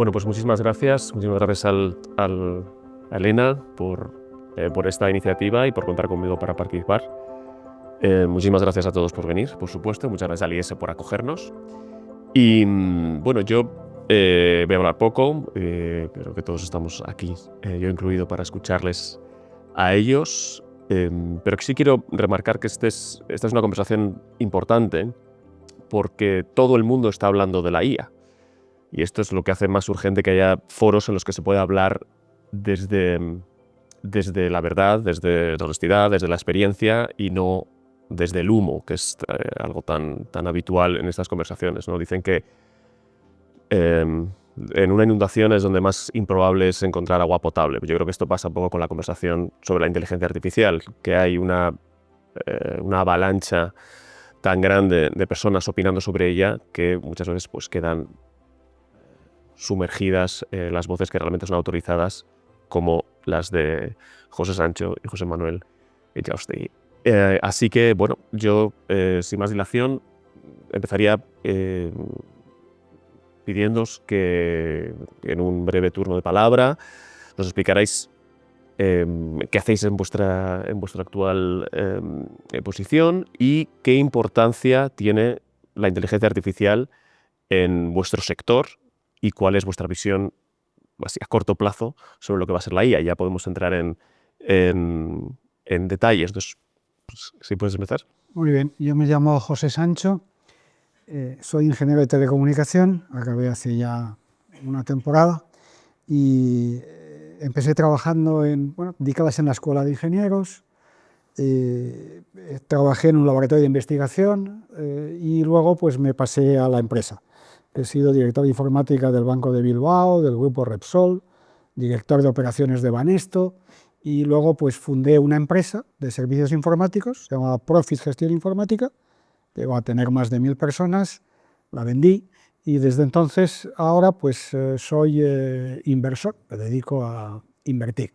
Bueno, pues muchísimas gracias a Elena por esta iniciativa y por contar conmigo para participar. Muchísimas gracias a todos por venir, por supuesto. Muchas gracias al IES por acogernos. Y bueno, yo voy a hablar poco, pero que todos estamos aquí, yo incluido, para escucharles a ellos. Pero que sí quiero remarcar que esta es una conversación importante porque todo el mundo está hablando de la IA. Y esto es lo que hace más urgente que haya foros en los que se pueda hablar desde la verdad, desde la honestidad, desde la experiencia y no desde el humo, que es algo tan habitual en estas conversaciones, ¿no? Dicen que en una inundación es donde más improbable es encontrar agua potable. Yo creo que esto pasa un poco con la conversación sobre la inteligencia artificial, que hay una avalancha tan grande de personas opinando sobre ella que muchas veces pues quedan sumergidas las voces que realmente son autorizadas, como las de José Sancho y José Manuel Ellaustegui. Así que, bueno, yo, sin más dilación, empezaría pidiéndoos que en un breve turno de palabra nos explicarais qué hacéis en vuestra actual posición y qué importancia tiene la inteligencia artificial en vuestro sector y cuál es vuestra visión así a corto plazo sobre lo que va a ser la IA. Ya podemos entrar en detalles. Entonces, pues, ¿sí puedes empezar? Muy bien, yo me llamo José Sancho, soy ingeniero de telecomunicación, acabé hace ya una temporada y empecé trabajando dedicabas en la escuela de ingenieros, trabajé en un laboratorio de investigación y luego pues me pasé a la empresa. He sido director de informática del Banco de Bilbao, del grupo Repsol, director de operaciones de Banesto y luego pues fundé una empresa de servicios informáticos, se llamaba Profit Gestión Informática, llegó a tener más de 1000 personas, la vendí y desde entonces ahora pues soy inversor, me dedico a invertir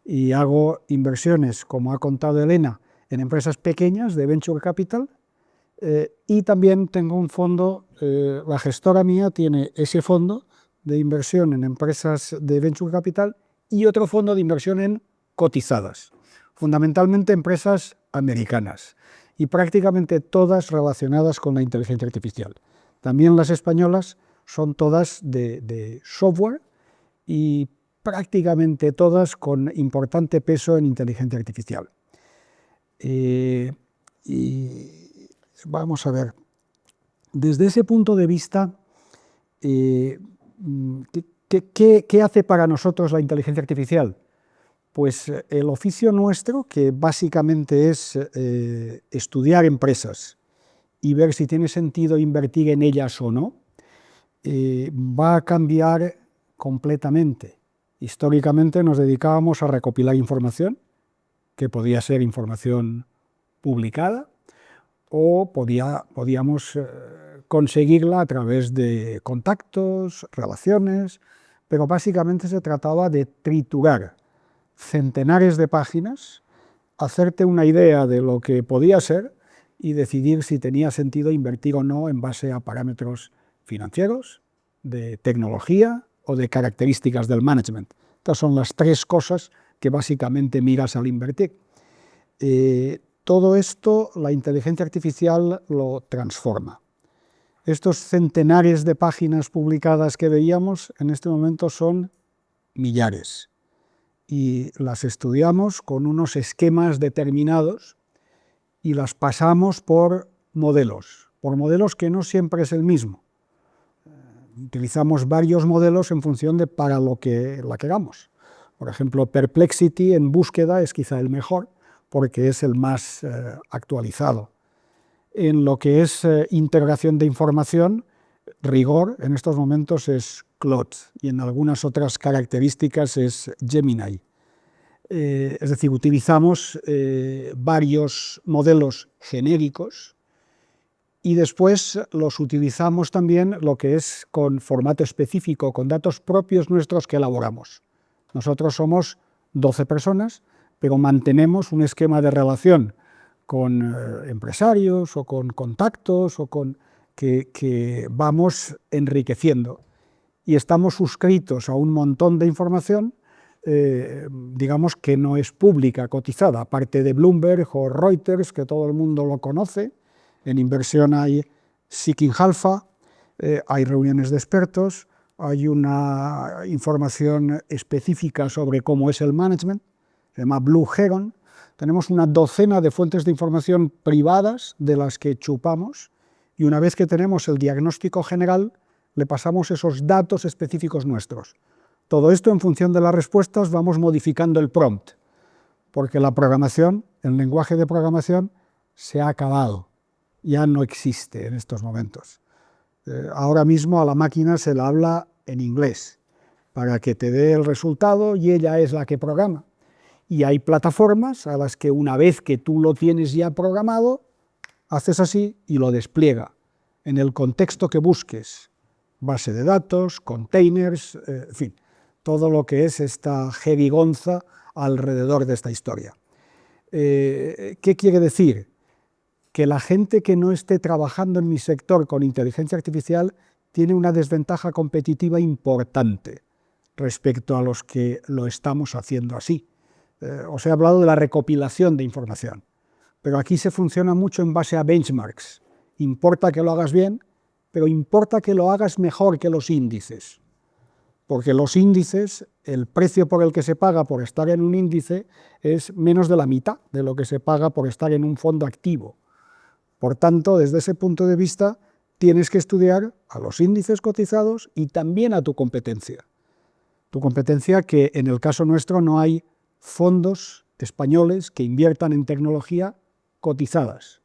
y hago inversiones, como ha contado Elena, en empresas pequeñas de Venture Capital y también tengo un fondo, la gestora mía tiene ese fondo de inversión en empresas de Venture Capital y otro fondo de inversión en cotizadas, fundamentalmente empresas americanas y prácticamente todas relacionadas con la inteligencia artificial. También las españolas son todas de software y prácticamente todas con importante peso en inteligencia artificial. Y vamos a ver, desde ese punto de vista, ¿qué hace para nosotros la inteligencia artificial? Pues el oficio nuestro, que básicamente es estudiar empresas y ver si tiene sentido invertir en ellas o no, va a cambiar completamente. Históricamente nos dedicábamos a recopilar información, que podía ser información publicada, o podíamos conseguirla a través de contactos, relaciones, pero básicamente se trataba de triturar centenares de páginas, hacerte una idea de lo que podía ser y decidir si tenía sentido invertir o no en base a parámetros financieros, de tecnología o de características del management. Estas son las tres cosas que básicamente miras al invertir. Todo esto la inteligencia artificial lo transforma. Estos centenares de páginas publicadas que veíamos en este momento son millares y las estudiamos con unos esquemas determinados y las pasamos por modelos que no siempre es el mismo. Utilizamos varios modelos en función de para lo que la queramos. Por ejemplo, Perplexity en búsqueda es quizá el mejor porque es el más actualizado. En lo que es integración de información, rigor en estos momentos es Claude y en algunas otras características es Gemini. Es decir, utilizamos varios modelos genéricos y después los utilizamos también lo que es con formato específico, con datos propios nuestros que elaboramos. Nosotros somos 12 personas, pero mantenemos un esquema de relación con empresarios o con contactos o que vamos enriqueciendo. y estamos suscritos a un montón de información, digamos que no es pública, cotizada, aparte de Bloomberg o Reuters, que todo el mundo lo conoce. En inversión hay Seeking Alpha, hay reuniones de expertos, hay una información específica sobre cómo es el management, se llama Blue Heron. Tenemos una docena de fuentes de información privadas de las que chupamos, y una vez que tenemos el diagnóstico general, le pasamos esos datos específicos nuestros. Todo esto, en función de las respuestas, vamos modificando el prompt, porque la programación, el lenguaje de programación, se ha acabado, ya no existe en estos momentos. Ahora mismo a la máquina se la habla en inglés, para que te dé el resultado, y ella es la que programa. Y hay plataformas a las que, una vez que tú lo tienes ya programado, haces así y lo despliega en el contexto que busques, base de datos, containers, en fin, todo lo que es esta jerigonza alrededor de esta historia. ¿Qué quiere decir? Que la gente que no esté trabajando en mi sector con inteligencia artificial tiene una desventaja competitiva importante respecto a los que lo estamos haciendo así. Os he hablado de la recopilación de información, pero aquí se funciona mucho en base a benchmarks. Importa que lo hagas bien, pero importa que lo hagas mejor que los índices, porque los índices, el precio por el que se paga por estar en un índice es menos de la mitad de lo que se paga por estar en un fondo activo. Por tanto, desde ese punto de vista, tienes que estudiar a los índices cotizados y también a tu competencia. Tu competencia, que en el caso nuestro no hay fondos españoles que inviertan en tecnología cotizadas.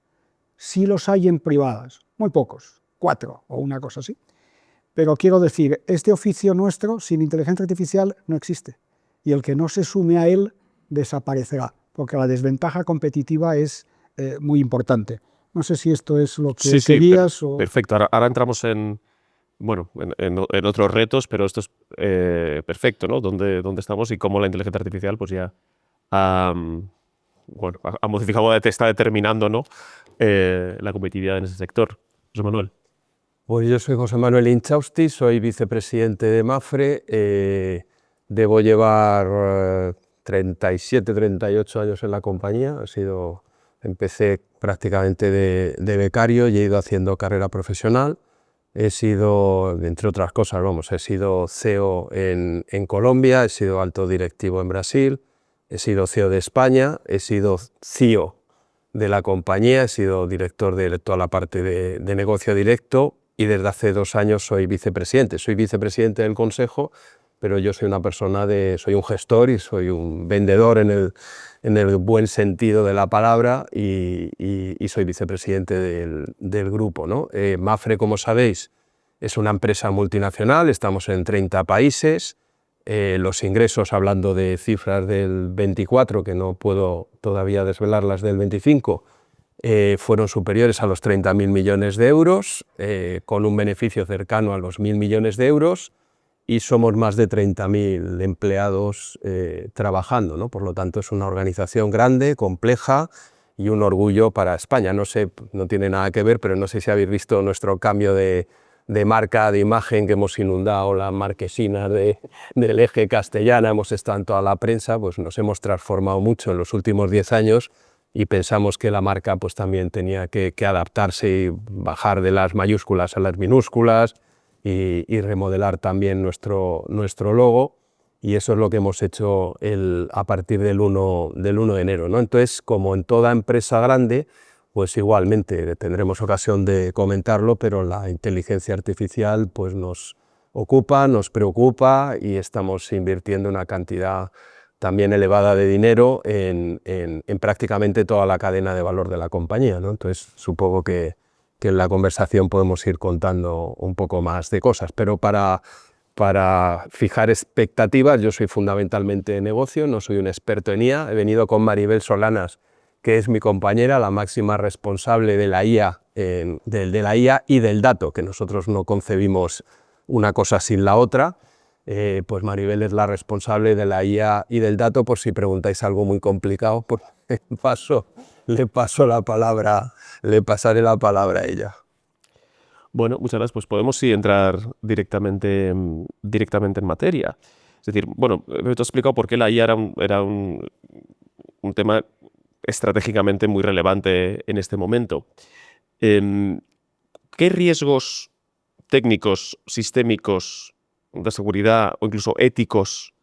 Sí los hay en privadas, muy pocos, 4 o una cosa así. Pero quiero decir, este oficio nuestro sin inteligencia artificial no existe, y el que no se sume a él desaparecerá, porque la desventaja competitiva es muy importante. No sé si esto es lo que querías. Perfecto. Ahora entramos en otros retos, pero esto es perfecto, ¿no? Dónde estamos y cómo la inteligencia artificial pues ya ha modificado, está determinando, ¿no? La competitividad en ese sector. José Manuel. Pues yo soy José Manuel Inchausti, soy vicepresidente de Mapfre. Debo llevar 37, 38 años en la compañía. Empecé prácticamente de becario y he ido haciendo carrera profesional. He sido, entre otras cosas, he sido CEO en Colombia, he sido alto directivo en Brasil, he sido CEO de España, he sido CEO de la compañía, he sido director de toda la parte de negocio directo, y desde hace 2 años soy vicepresidente. Soy vicepresidente del consejo, pero yo soy una persona soy un gestor y soy un vendedor en el buen sentido de la palabra, y soy vicepresidente del grupo, ¿no? Mapfre, como sabéis, es una empresa multinacional, estamos en 30 países. Los ingresos, hablando de cifras del 24, que no puedo todavía desvelarlas del 25, fueron superiores a los 30.000 millones de euros, con un beneficio cercano a los 1.000 millones de euros, y somos más de 30.000 empleados trabajando, ¿no? Por lo tanto, es una organización grande, compleja y un orgullo para España. No sé, no tiene nada que ver, pero no sé si habéis visto nuestro cambio de marca, de imagen, que hemos inundado las marquesinas del eje castellana, hemos estado en toda la prensa. Pues nos hemos transformado mucho en los últimos 10 años y pensamos que la marca pues también tenía que adaptarse y bajar de las mayúsculas a las minúsculas y remodelar también nuestro logo, y eso es lo que hemos hecho a partir del 1 de enero, ¿no? Entonces, como en toda empresa grande, pues igualmente tendremos ocasión de comentarlo, pero la inteligencia artificial pues nos ocupa, nos preocupa, y estamos invirtiendo una cantidad también elevada de dinero en prácticamente toda la cadena de valor de la compañía, ¿no? Entonces, supongo que en la conversación podemos ir contando un poco más de cosas, pero para fijar expectativas, yo soy fundamentalmente de negocio, no soy un experto en IA. He venido con Maribel Solanas, que es mi compañera, la máxima responsable de la IA, de la IA y del dato, que nosotros no concebimos una cosa sin la otra. Pues Maribel es la responsable de la IA y del dato. Por si preguntáis algo muy complicado, pues le pasaré la palabra a ella. Bueno, muchas gracias. Pues podemos sí entrar directamente en materia. Es decir, bueno, te he explicado por qué la IA era un tema estratégicamente muy relevante en este momento. ¿Qué riesgos técnicos, sistémicos, de seguridad o incluso éticos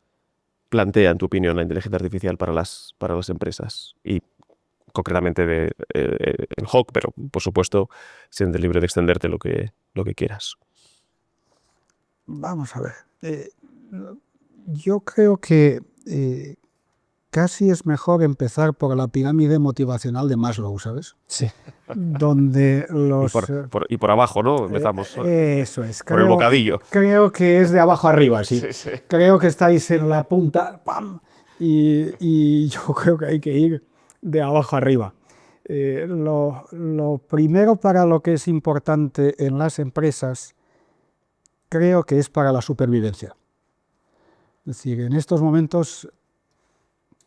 plantea, en tu opinión, la inteligencia artificial para las empresas? Y concretamente el HOC, pero por supuesto, siéntete libre de extenderte lo que quieras. Vamos a ver. Yo creo que casi es mejor empezar por la pirámide motivacional de Maslow, ¿sabes? Sí. Donde los... Y por abajo, ¿no? Empezamos. Eso es. Por el bocadillo. Creo que es de abajo arriba, sí. Sí. Creo que estáis en la punta, ¡pam! Y yo creo que hay que ir de abajo arriba. Lo primero para lo que es importante en las empresas, creo que es para la supervivencia. Es decir, en estos momentos,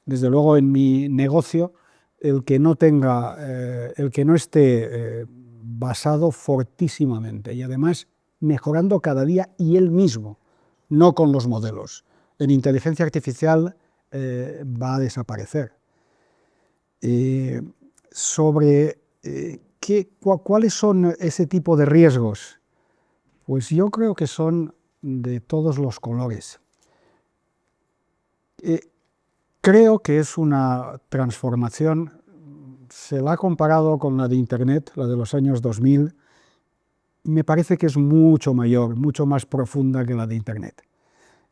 desde luego en mi negocio, el que no esté basado fortísimamente y además mejorando cada día y él mismo, no con los modelos, en inteligencia artificial va a desaparecer. ¿Cuáles son ese tipo de riesgos? Pues yo creo que son de todos los colores. Creo que es una transformación, se la ha comparado con la de Internet, la de los años 2000, y me parece que es mucho mayor, mucho más profunda que la de Internet.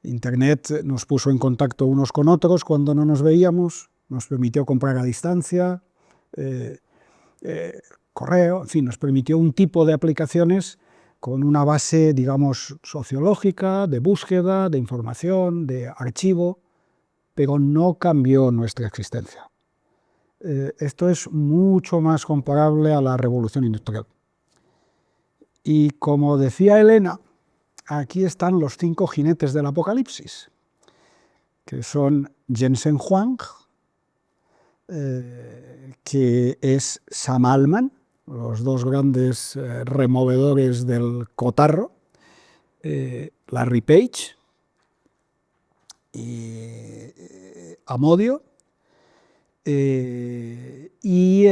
Internet nos puso en contacto unos con otros cuando no nos veíamos, nos permitió comprar a distancia, correo, en fin, nos permitió un tipo de aplicaciones con una base, digamos, sociológica, de búsqueda, de información, de archivo, pero no cambió nuestra existencia. Esto es mucho más comparable a la revolución industrial. Y como decía Elena, aquí están los 5 jinetes del apocalipsis, que son Jensen Huang, que es Sam Altman, los 2 grandes removedores del cotarro, Larry Page y Amodio, y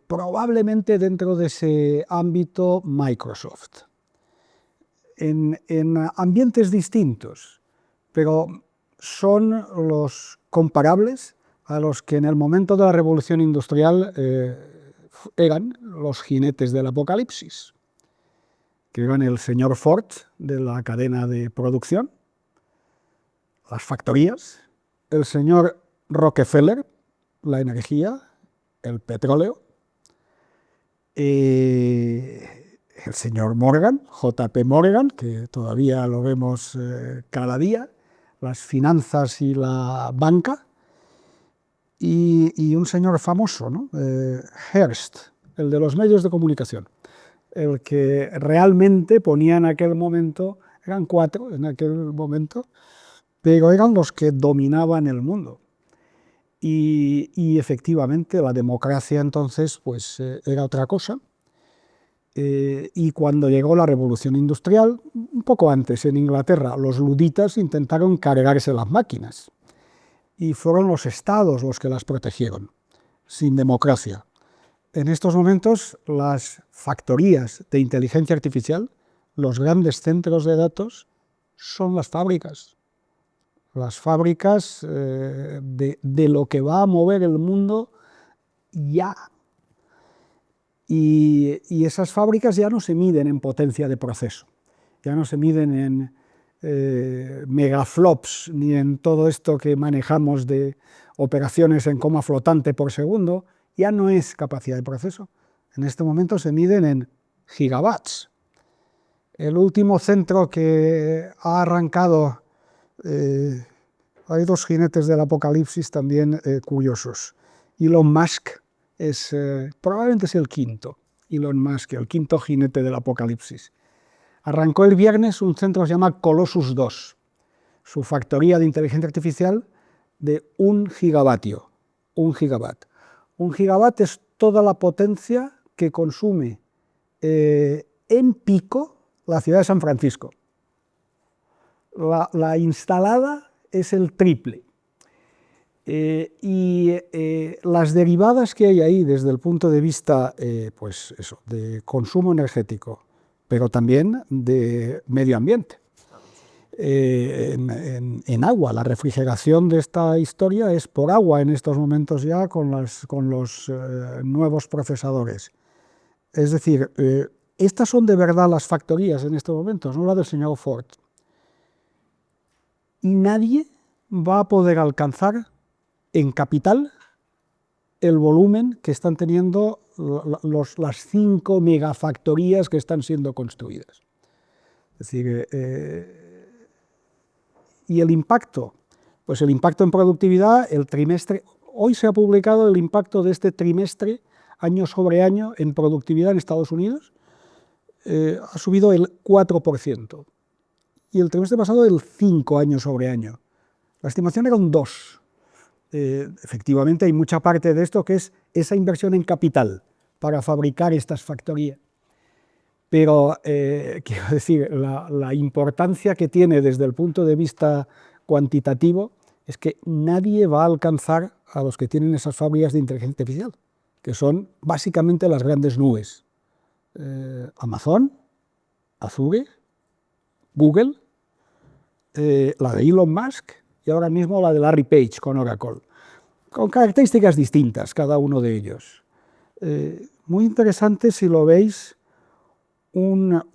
probablemente dentro de ese ámbito Microsoft. En ambientes distintos, pero son los comparables a los que en el momento de la revolución industrial eran los jinetes del apocalipsis, que eran el señor Ford de la cadena de producción, las factorías, el señor Rockefeller, la energía, el petróleo, el señor Morgan, JP Morgan, que todavía lo vemos cada día, las finanzas y la banca, y un señor famoso, ¿no? Hearst, el de los medios de comunicación, el que realmente ponía en aquel momento, eran 4 en aquel momento, pero eran los que dominaban el mundo. Y efectivamente la democracia entonces pues, era otra cosa. Y cuando llegó la revolución industrial, un poco antes en Inglaterra, los luditas intentaron cargarse las máquinas y fueron los estados los que las protegieron, sin democracia. En estos momentos las factorías de inteligencia artificial, los grandes centros de datos, son las fábricas. Las fábricas de lo que va a mover el mundo ya. Y esas fábricas ya no se miden en potencia de proceso, ya no se miden en megaflops ni en todo esto que manejamos de operaciones en coma flotante por segundo, ya no es capacidad de proceso. En este momento se miden en gigawatts. El último centro que ha arrancado, hay 2 jinetes del apocalipsis también curiosos. Elon Musk probablemente es el quinto, Elon Musk, el quinto jinete del apocalipsis. Arrancó el viernes un centro que se llama Colossus 2, su factoría de inteligencia artificial de 1 gigavatio. 1 gigawatt. 1 gigawatt es toda la potencia que consume en pico la ciudad de San Francisco. La instalada es el triple. Las derivadas que hay ahí desde el punto de vista pues eso, de consumo energético, pero también de medio ambiente. En agua, la refrigeración de esta historia es por agua en estos momentos ya con los nuevos procesadores. Es decir, estas son de verdad las factorías en estos momentos, no la del señor Ford. Y nadie va a poder alcanzar en capital el volumen que están teniendo las 5 megafactorías que están siendo construidas. Es decir, y el impacto, pues el impacto en productividad, el trimestre, hoy se ha publicado el impacto de este trimestre, año sobre año, en productividad en Estados Unidos, ha subido el 4%, y el trimestre pasado el 5 año sobre año. La estimación era un 2%. Efectivamente hay mucha parte de esto que es esa inversión en capital para fabricar estas factorías. Pero quiero decir, la importancia que tiene desde el punto de vista cuantitativo es que nadie va a alcanzar a los que tienen esas fábricas de inteligencia artificial, que son básicamente las grandes nubes. Amazon, Azure, Google, la de Elon Musk y ahora mismo la de Larry Page con Oracle, con características distintas cada uno de ellos. Muy interesante si lo veis una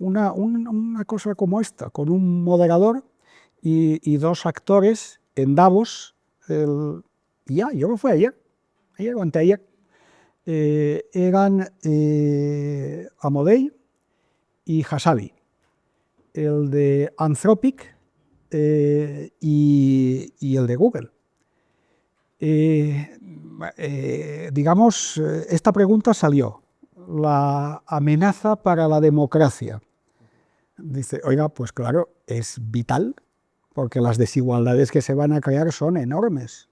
cosa como esta, con un moderador y 2 actores en Davos, yo creo que fue ayer o anteayer, eran Amodei y Hasabi, el de Anthropic y el de Google. Digamos, esta pregunta salió, la amenaza para la democracia. Dice, oiga, pues claro, es vital, porque las desigualdades que se van a crear son enormes.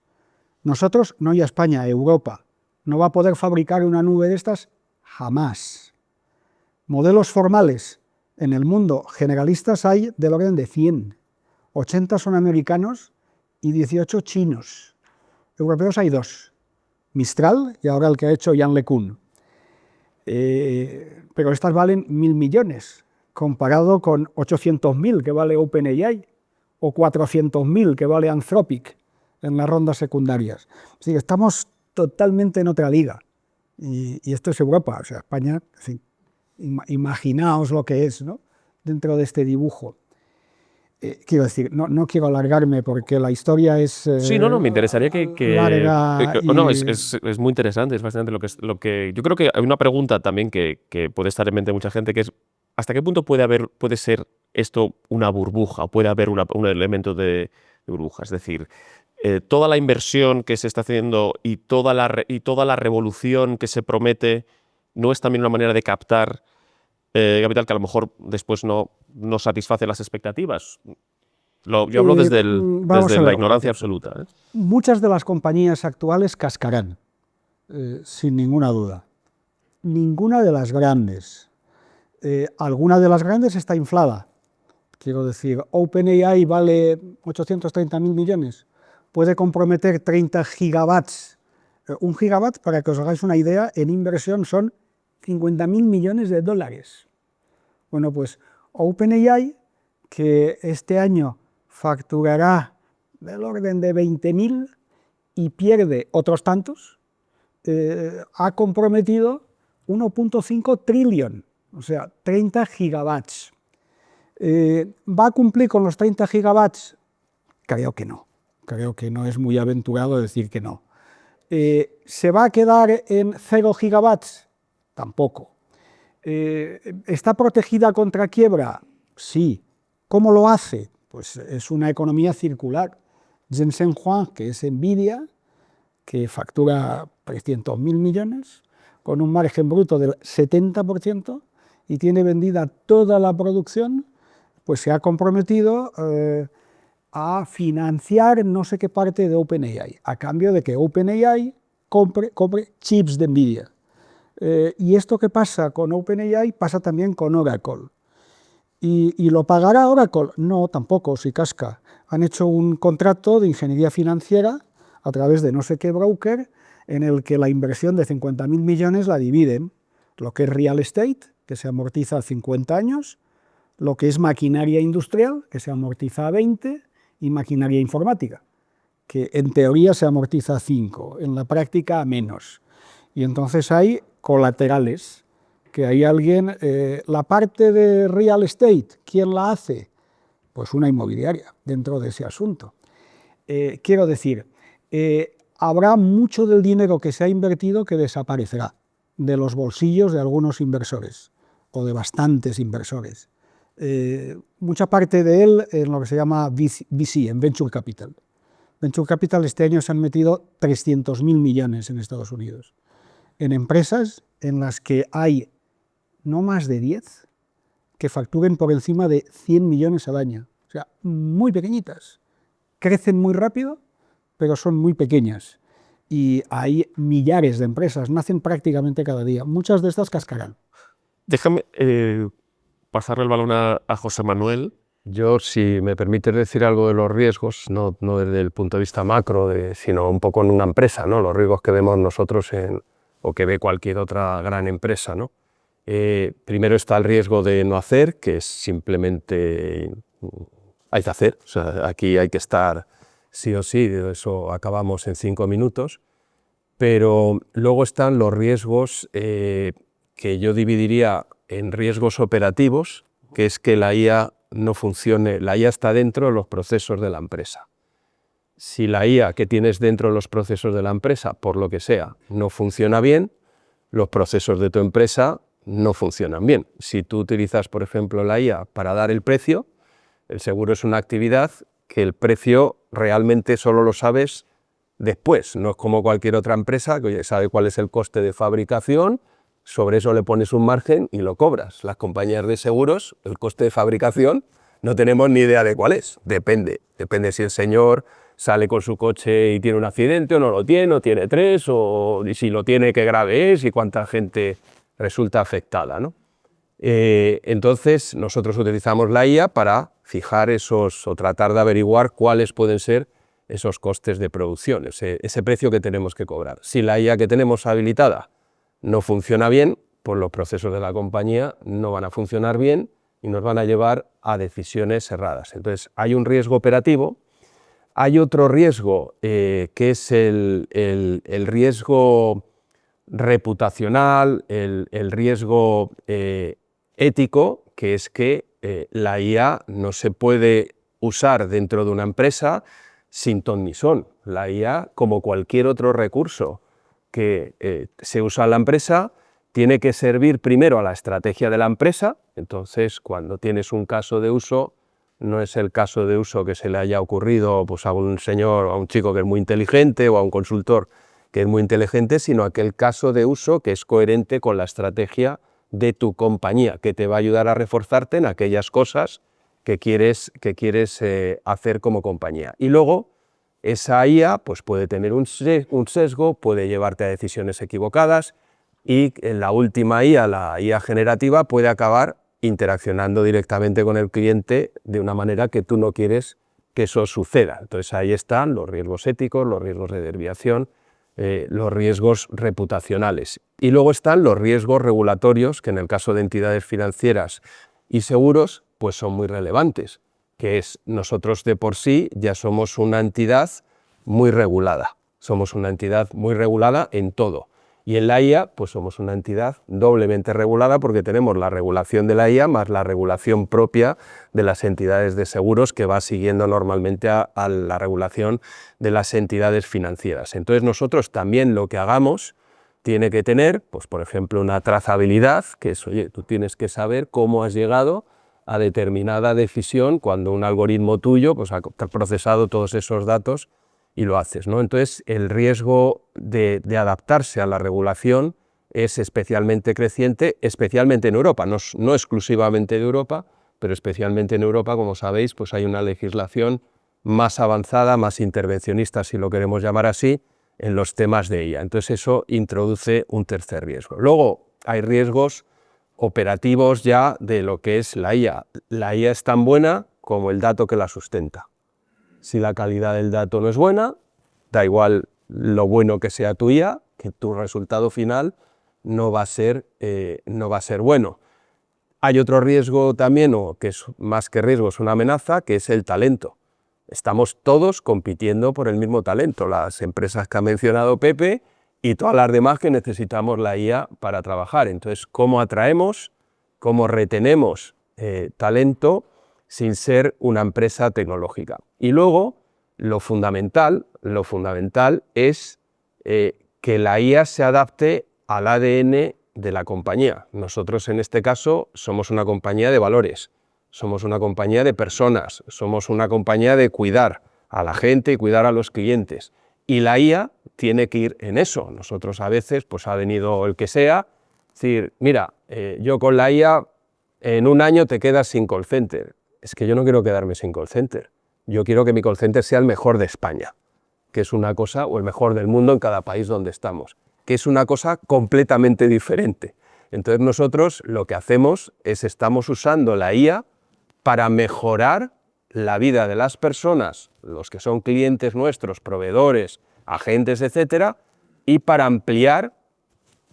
Nosotros, no ya España, Europa, no va a poder fabricar una nube de estas jamás. Modelos formales en el mundo generalistas hay del orden de 100. 80 son americanos y 18 chinos. Europeos hay 2, Mistral y ahora el que ha hecho Yann LeCun. Pero estas valen 1.000 millones, comparado con 800.000 que vale OpenAI o 400.000 que vale Anthropic en las rondas secundarias. Así que estamos totalmente en otra liga. Y esto es Europa, o sea, España, en fin, imaginaos lo que es, ¿no?, dentro de este dibujo. Quiero decir, no quiero alargarme porque la historia es sí, no, me interesaría larga no, es muy interesante, es fascinante lo que yo creo que hay una pregunta también que puede estar en mente de mucha gente, que es ¿hasta qué punto puede ser esto una burbuja o puede haber un elemento de burbuja? Es decir, toda la inversión que se está haciendo y toda la revolución que se promete no es también una manera de captar capital que a lo mejor después no satisface las expectativas. Yo hablo desde la ignorancia absoluta. Muchas de las compañías actuales cascarán, sin ninguna duda. Ninguna de las grandes. Alguna de las grandes está inflada. Quiero decir, OpenAI vale 830.000 millones. Puede comprometer 30 gigawatts. 1 gigawatt, para que os hagáis una idea, en inversión son 50.000 millones de dólares. Bueno, pues OpenAI, que este año facturará del orden de 20.000 y pierde otros tantos, ha comprometido 1.5 trillón, o sea, 30 gigawatts. ¿Va a cumplir con los 30 gigawatts? Creo que no es muy aventurado decir que no. ¿Se va a quedar en 0 gigawatts? Tampoco. ¿Está protegida contra quiebra? Sí. ¿Cómo lo hace? Pues es una economía circular. Jensen Huang, que es Nvidia, que factura 300.000 millones, con un margen bruto del 70% y tiene vendida toda la producción, pues se ha comprometido a financiar no sé qué parte de OpenAI, a cambio de que OpenAI compre chips de Nvidia. Y esto que pasa con OpenAI pasa también con Oracle. ¿Y lo pagará Oracle? No, tampoco, si casca. Han hecho un contrato de ingeniería financiera a través de no sé qué broker en el que la inversión de 50.000 millones la dividen. Lo que es real estate, que se amortiza a 50 años, lo que es maquinaria industrial, que se amortiza a 20, y maquinaria informática, que en teoría se amortiza a 5, en la práctica a menos. Y entonces hay colaterales, que hay alguien, la parte de real estate, ¿quién la hace? Pues una inmobiliaria dentro de ese asunto. Quiero decir, habrá mucho del dinero que se ha invertido que desaparecerá de los bolsillos de algunos inversores, o de bastantes inversores. Mucha parte de él en lo que se llama VC, en Venture Capital. Venture Capital este año se han metido 300.000 millones en Estados Unidos, en empresas en las que hay no más de 10 que facturen por encima de 100 millones al año. O sea, muy pequeñitas. Crecen muy rápido, pero son muy pequeñas. Y hay millares de empresas, nacen prácticamente cada día. Muchas de estas cascarán. Déjame pasarle el balón a José Manuel. Yo, si me permites decir algo de los riesgos, no desde el punto de vista macro, sino un poco en una empresa, ¿no? Los riesgos que vemos nosotros o que ve cualquier otra gran empresa, ¿no? Primero está el riesgo de no hacer, que es simplemente hay que hacer. O sea, aquí hay que estar sí o sí, de eso acabamos en 5 minutos. Pero luego están los riesgos que yo dividiría en riesgos operativos, que es que la IA no funcione. La IA está dentro de los procesos de la empresa. Si la IA que tienes dentro de los procesos de la empresa, por lo que sea, no funciona bien, los procesos de tu empresa no funcionan bien. Si tú utilizas, por ejemplo, la IA para dar el precio, el seguro es una actividad que el precio realmente solo lo sabes después. No es como cualquier otra empresa que sabe cuál es el coste de fabricación, sobre eso le pones un margen y lo cobras. Las compañías de seguros, el coste de fabricación, no tenemos ni idea de cuál es. Depende si el señor sale con su coche y tiene un accidente o no lo tiene, o tiene 3, o si lo tiene, qué grave es y cuánta gente resulta afectada, ¿no? Entonces, nosotros utilizamos la IA para fijar o tratar de averiguar cuáles pueden ser esos costes de producción, ese precio que tenemos que cobrar. Si la IA que tenemos habilitada no funciona bien, pues los procesos de la compañía no van a funcionar bien y nos van a llevar a decisiones erradas. Entonces, hay un riesgo operativo. Hay otro riesgo que es el riesgo reputacional, el riesgo ético, que es que la IA no se puede usar dentro de una empresa sin ton ni son. La IA, como cualquier otro recurso que se usa en la empresa, tiene que servir primero a la estrategia de la empresa. Entonces, cuando tienes un caso de uso, no es el caso de uso que se le haya ocurrido pues, a un señor, a un chico que es muy inteligente o a un consultor que es muy inteligente, sino aquel caso de uso que es coherente con la estrategia de tu compañía, que te va a ayudar a reforzarte en aquellas cosas que quieres hacer como compañía. Y luego, esa IA pues, puede tener un sesgo, puede llevarte a decisiones equivocadas y en la última IA, la IA generativa, puede acabar interaccionando directamente con el cliente de una manera que tú no quieres que eso suceda. Entonces ahí están los riesgos éticos, los riesgos de desviación, los riesgos reputacionales. Y luego están los riesgos regulatorios, que en el caso de entidades financieras y seguros, pues son muy relevantes, que es nosotros de por sí ya somos una entidad muy regulada. Somos una entidad muy regulada en todo. Y en la IA, pues somos una entidad doblemente regulada porque tenemos la regulación de la IA más la regulación propia de las entidades de seguros que va siguiendo normalmente a la regulación de las entidades financieras. Entonces nosotros también lo que hagamos tiene que tener, pues por ejemplo, una trazabilidad, que es, oye, tú tienes que saber cómo has llegado a determinada decisión cuando un algoritmo tuyo pues, ha procesado todos esos datos y lo haces, ¿no? Entonces, el riesgo de adaptarse a la regulación es especialmente creciente, especialmente en Europa, no exclusivamente de Europa, pero especialmente en Europa, como sabéis, pues hay una legislación más avanzada, más intervencionista, si lo queremos llamar así, en los temas de IA. Entonces eso introduce un tercer riesgo. Luego hay riesgos operativos ya de lo que es la IA. La IA es tan buena como el dato que la sustenta. Si la calidad del dato no es buena, da igual lo bueno que sea tu IA, que tu resultado final no va a ser bueno. Hay otro riesgo también, o que es más que riesgo, es una amenaza, que es el talento. Estamos todos compitiendo por el mismo talento, las empresas que ha mencionado Pepe y todas las demás que necesitamos la IA para trabajar. Entonces, ¿cómo atraemos, cómo retenemos talento sin ser una empresa tecnológica? Y luego, lo fundamental es que la IA se adapte al ADN de la compañía. Nosotros en este caso somos una compañía de valores, somos una compañía de personas, somos una compañía de cuidar a la gente y cuidar a los clientes. Y la IA tiene que ir en eso. Nosotros a veces, pues ha venido el que sea, decir, mira, yo con la IA en un año te quedas sin call center. Es que yo no quiero quedarme sin call center. Yo quiero que mi call center sea el mejor de España, que es una cosa, o el mejor del mundo en cada país donde estamos, que es una cosa completamente diferente. Entonces nosotros lo que hacemos es estamos usando la IA para mejorar la vida de las personas, los que son clientes nuestros, proveedores, agentes, etcétera, y para ampliar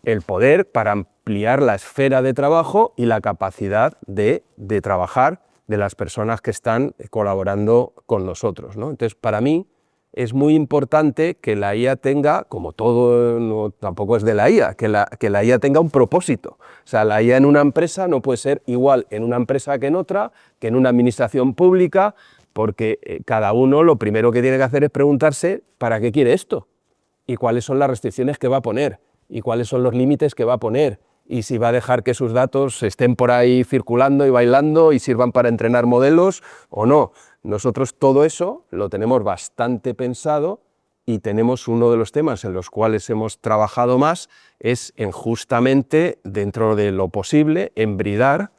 el poder, para ampliar la esfera de trabajo y la capacidad de trabajar de las personas que están colaborando con nosotros, ¿no? Entonces, para mí, es muy importante que la IA tenga, como todo, no, tampoco es de la IA, que la IA tenga un propósito. O sea, la IA en una empresa no puede ser igual en una empresa que en otra, que en una administración pública, porque cada uno lo primero que tiene que hacer es preguntarse ¿para qué quiere esto? Y cuáles son las restricciones que va a poner, y cuáles son los límites que va a poner, y si va a dejar que sus datos estén por ahí circulando y bailando y sirvan para entrenar modelos o no. Nosotros todo eso lo tenemos bastante pensado y tenemos uno de los temas en los cuales hemos trabajado más es en justamente, dentro de lo posible, embridar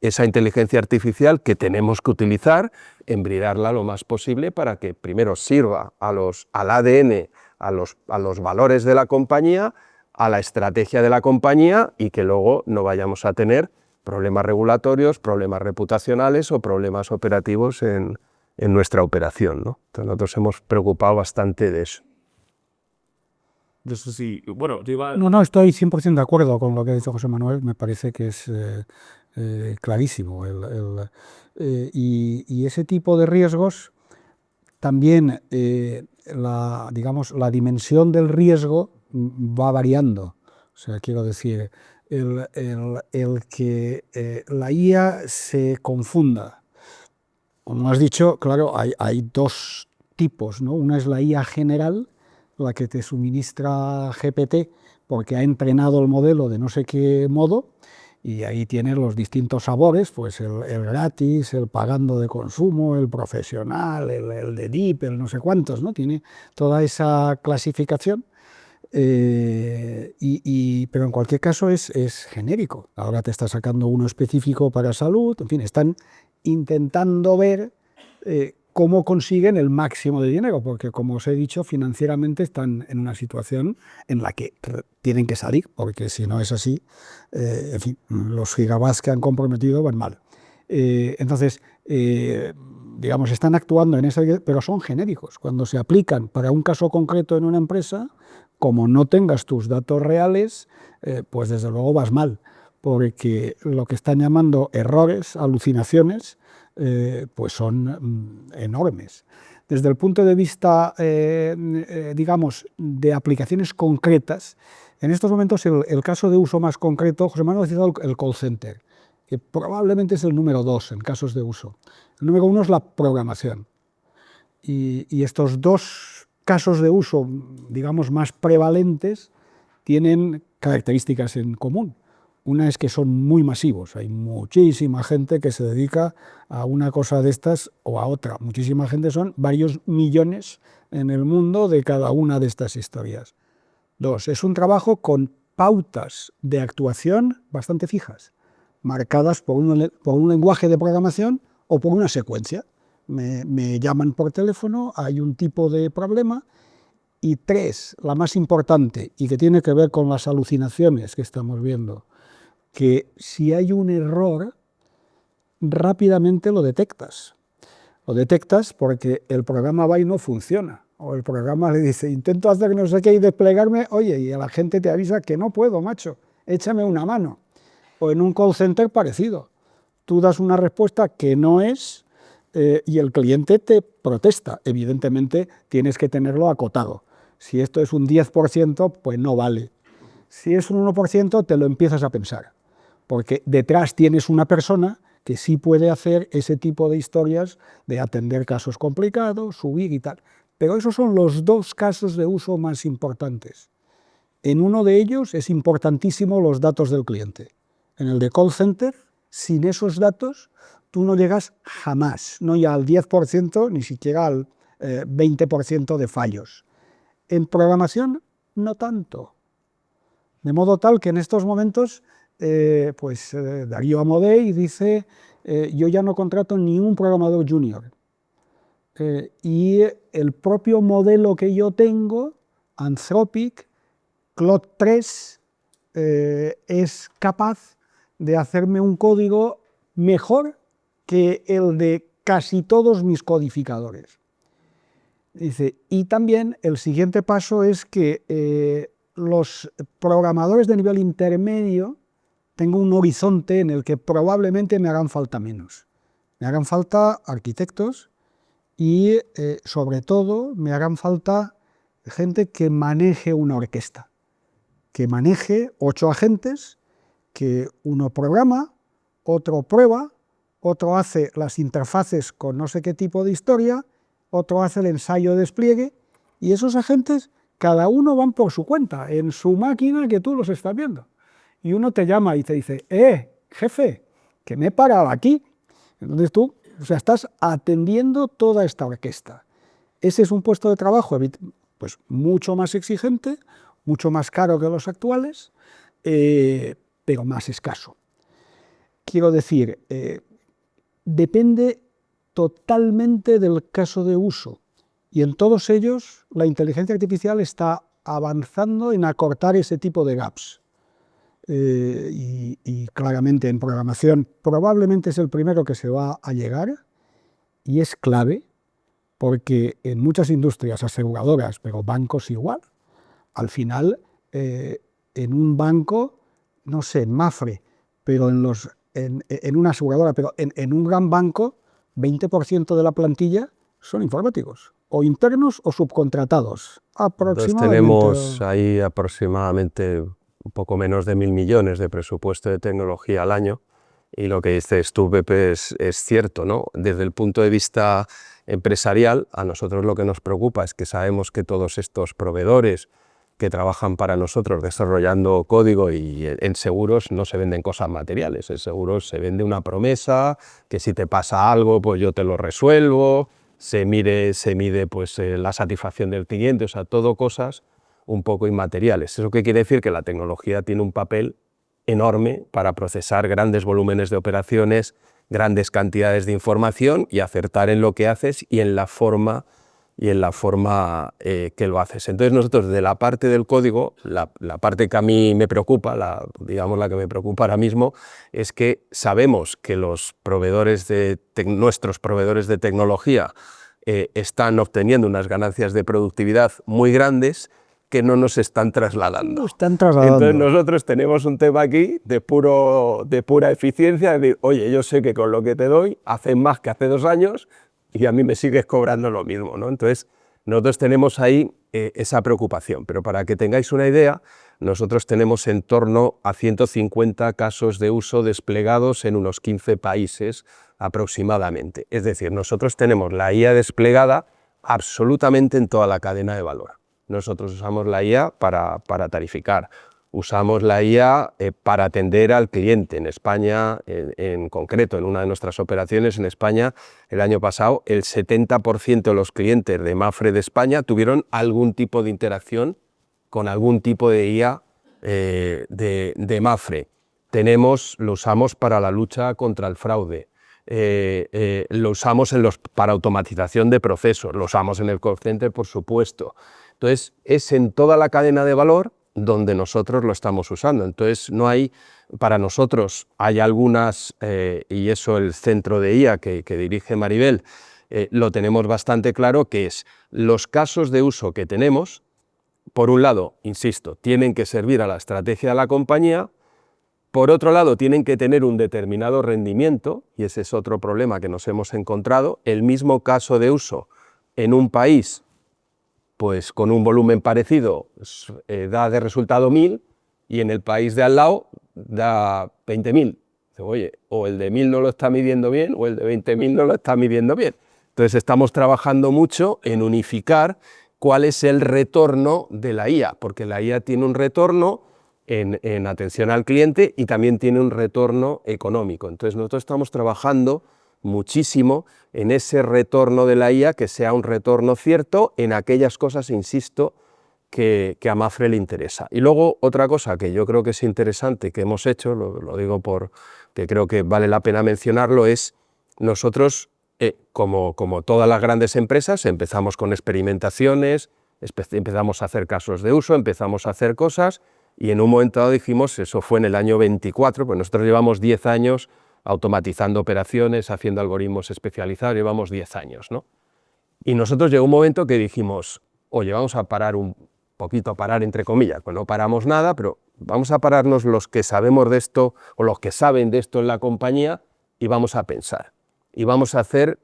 esa inteligencia artificial que tenemos que utilizar, embridarla lo más posible para que primero sirva al ADN, a los valores de la compañía, a la estrategia de la compañía y que luego no vayamos a tener problemas regulatorios, problemas reputacionales o problemas operativos en nuestra operación, ¿no? Entonces nosotros hemos preocupado bastante de eso. Eso sí, bueno, yo iba... No, estoy 100% de acuerdo con lo que ha dicho José Manuel, me parece que es clarísimo. Y ese tipo de riesgos, también la dimensión del riesgo va variando. O sea, quiero decir, el que la IA se confunda. Como has dicho, claro, hay dos tipos, ¿no? Una es la IA general, la que te suministra GPT porque ha entrenado el modelo de no sé qué modo, y ahí tiene los distintos sabores, pues el gratis, el pagando de consumo, el profesional, el de deep, el no sé cuántos, ¿no? Tiene toda esa clasificación, pero en cualquier caso es genérico. Ahora te está sacando uno específico para salud, en fin, están intentando ver cómo consiguen el máximo de dinero, porque como os he dicho, financieramente están en una situación en la que tienen que salir, porque si no es así, en fin, los gigawatts que han comprometido van mal. Entonces, digamos, están actuando en esa, pero son genéricos. Cuando se aplican para un caso concreto en una empresa, como no tengas tus datos reales, pues desde luego vas mal, porque lo que están llamando errores, alucinaciones, pues son enormes. Desde el punto de vista, digamos, de aplicaciones concretas, en estos momentos el caso de uso más concreto, José Manuel ha citado el call center, que probablemente es el número 2 en casos de uso. El número 1 es la programación. Y estos dos casos de uso, digamos, más prevalentes, tienen características en común. Una es que son muy masivos, hay muchísima gente que se dedica a una cosa de estas o a otra. Muchísima gente, son varios millones en el mundo de cada una de estas historias. Dos, es un trabajo con pautas de actuación bastante fijas, marcadas por un lenguaje de programación o por una secuencia. Me llaman por teléfono, hay un tipo de problema Y 3, la más importante, y que tiene que ver con las alucinaciones que estamos viendo, que si hay un error, rápidamente lo detectas. Lo detectas porque el programa va y no funciona. O el programa le dice, intento hacer no sé qué y desplegarme, oye, y la gente te avisa que no puedo, macho, échame una mano. O en un call center parecido. Tú das una respuesta que no es y el cliente te protesta. Evidentemente tienes que tenerlo acotado. Si esto es un 10%, pues no vale. Si es un 1%, te lo empiezas a pensar. Porque detrás tienes una persona que sí puede hacer ese tipo de historias de atender casos complicados, subir y tal. Pero esos son los 2 casos de uso más importantes. En uno de ellos es importantísimo los datos del cliente. En el de call center, sin esos datos, tú no llegas jamás, no ya al 10%, ni siquiera al 20% de fallos. En programación, no tanto. De modo tal que en estos momentos, Darío Amodei dice, yo ya no contrato ni un programador junior. Y el propio modelo que yo tengo, Anthropic, Claude 3, es capaz de hacerme un código mejor que el de casi todos mis codificadores. Dice, y también el siguiente paso es que los programadores de nivel intermedio tengo un horizonte en el que probablemente me hagan falta menos. Me hagan falta arquitectos y, sobre todo, me hagan falta gente que maneje una orquesta, que maneje 8 agentes, que uno programa, otro prueba, otro hace las interfaces con no sé qué tipo de historia, otro hace el ensayo de despliegue, y esos agentes, cada uno van por su cuenta, en su máquina que tú los estás viendo. Y uno te llama y te dice, jefe, que me he parado aquí. Entonces tú, estás atendiendo toda esta orquesta. Ese es un puesto de trabajo pues mucho más exigente, mucho más caro que los actuales, pero más escaso. Quiero decir, depende totalmente del caso de uso, y en todos ellos la inteligencia artificial está avanzando en acortar ese tipo de gaps. Y claramente en programación probablemente es el primero que se va a llegar, y es clave porque en muchas industrias aseguradoras, pero bancos igual, al final en un banco, no sé, en Mafre, pero en una aseguradora, pero en un gran banco, 20% de la plantilla son informáticos, o internos o subcontratados, aproximadamente. Entonces tenemos ahí aproximadamente un poco menos de 1.000 millones de presupuesto de tecnología al año, y lo que dices tú, Pepe, es cierto, ¿no? Desde el punto de vista empresarial, a nosotros lo que nos preocupa es que sabemos que todos estos proveedores que trabajan para nosotros desarrollando código y en seguros no se venden cosas materiales, en seguros se vende una promesa, que si te pasa algo, pues yo te lo resuelvo, se mide pues, la satisfacción del cliente, o sea, todo cosas un poco inmateriales. ¿Eso qué quiere decir? Que la tecnología tiene un papel enorme para procesar grandes volúmenes de operaciones, grandes cantidades de información y acertar en lo que haces y en la forma que lo haces. Entonces nosotros, de la parte del código, la parte que a mí me preocupa, digamos la que me preocupa ahora mismo, es que sabemos que los nuestros proveedores de tecnología están obteniendo unas ganancias de productividad muy grandes que no nos están trasladando. Entonces nosotros tenemos un tema aquí de pura eficiencia, de decir, oye, yo sé que con lo que te doy haces más que hace 2 años y a mí me sigues cobrando lo mismo, ¿no? Entonces nosotros tenemos ahí esa preocupación, pero para que tengáis una idea, nosotros tenemos en torno a 150 casos de uso desplegados en unos 15 países aproximadamente. Es decir, nosotros tenemos la IA desplegada absolutamente en toda la cadena de valor. Nosotros usamos la IA para tarificar, usamos la IA para atender al cliente. En España, en concreto, en una de nuestras operaciones en España, el año pasado, el 70% de los clientes de Mafre de España tuvieron algún tipo de interacción con algún tipo de IA de Mafre. Lo usamos para la lucha contra el fraude. Lo usamos para automatización de procesos, lo usamos en el call center, por supuesto. Entonces, es en toda la cadena de valor donde nosotros lo estamos usando. Entonces, no hay, para nosotros, hay algunas, y eso el centro de IA que dirige Maribel, lo tenemos bastante claro, que es los casos de uso que tenemos, por un lado, insisto, tienen que servir a la estrategia de la compañía, por otro lado, tienen que tener un determinado rendimiento, y ese es otro problema que nos hemos encontrado. El mismo caso de uso en un país, pues con un volumen parecido, da de resultado 1000, y en el país de al lado da 20.000. Oye, o el de 1000 no lo está midiendo bien, o el de 20.000 no lo está midiendo bien. Entonces estamos trabajando mucho en unificar cuál es el retorno de la IA, porque la IA tiene un retorno en atención al cliente y también tiene un retorno económico. Entonces nosotros estamos trabajando muchísimo en ese retorno de la IA, que sea un retorno cierto en aquellas cosas, insisto, que a Mapfre le interesa. Y luego otra cosa que yo creo que es interesante que hemos hecho, lo digo porque creo que vale la pena mencionarlo, es nosotros, como todas las grandes empresas, empezamos con experimentaciones, empezamos a hacer casos de uso, empezamos a hacer cosas, y en un momento dado dijimos, eso fue en el año 24, pues nosotros llevamos 10 años automatizando operaciones, haciendo algoritmos especializados, llevamos 10 años, ¿no? Y nosotros llegó un momento que dijimos, oye, vamos a parar un poquito, parar entre comillas, pues no paramos nada, pero vamos a pararnos los que sabemos de esto, o los que saben de esto en la compañía, y vamos a pensar, y vamos a hacer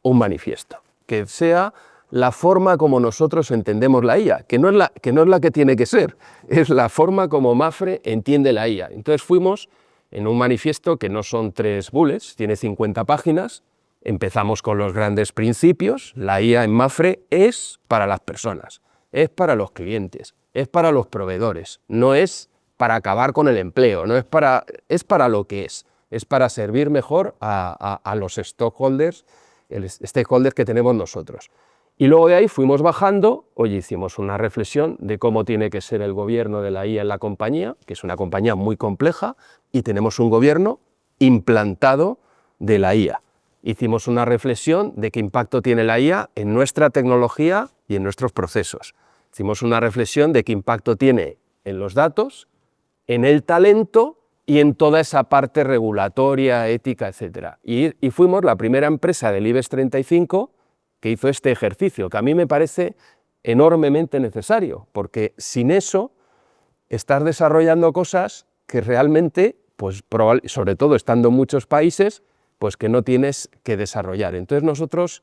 un manifiesto, que sea la forma como nosotros entendemos la IA, que no es la que tiene que ser, es la forma como Mapfre entiende la IA. Entonces fuimos en un manifiesto que no son 3 bullets, tiene 50 páginas, empezamos con los grandes principios. La IA en Mapfre es para las personas, es para los clientes, es para los proveedores, no es para acabar con el empleo, no es para lo que es para servir mejor a los stakeholders que tenemos nosotros. Y luego de ahí fuimos bajando, oye, hicimos una reflexión de cómo tiene que ser el gobierno de la IA en la compañía, que es una compañía muy compleja, y tenemos un gobierno implantado de la IA. Hicimos una reflexión de qué impacto tiene la IA en nuestra tecnología y en nuestros procesos. Hicimos una reflexión de qué impacto tiene en los datos, en el talento y en toda esa parte regulatoria, ética, etc. Y fuimos la primera empresa del IBEX 35 que hizo este ejercicio, que a mí me parece enormemente necesario, porque sin eso estás desarrollando cosas que realmente, pues sobre todo estando en muchos países, pues que no tienes que desarrollar. Entonces